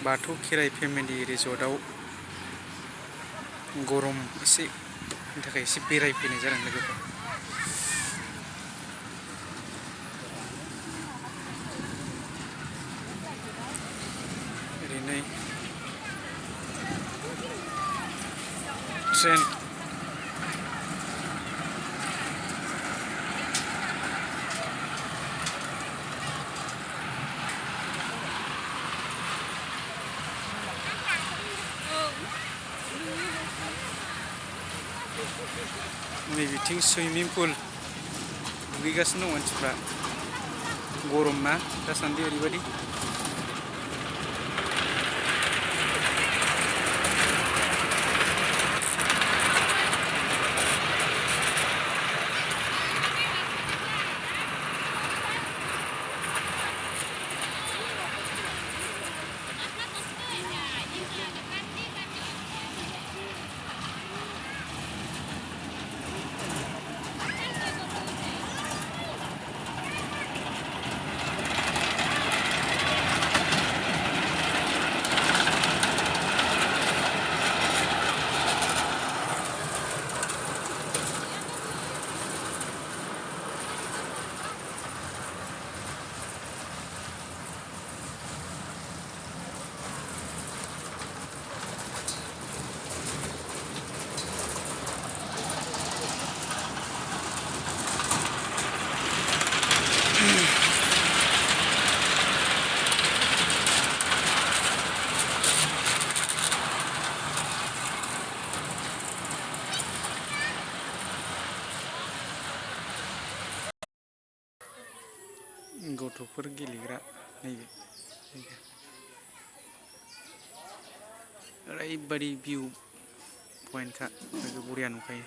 बाथौ खेराइ family रिजर्टआव गरम एसे थाखाय एसे बेरायफैनाय जादों लोगोफोर। ओरैनो ट्रेन नैबिथिं सुइमिं पुल दुगैगासिनो दं मानसिफ्रा। गरम ना दासान्दि ओरैबायदि। गथ'फोर गेलेग्रा नैबे ओरैबायदि भिउ पइन्टखा बरिया नुखायो।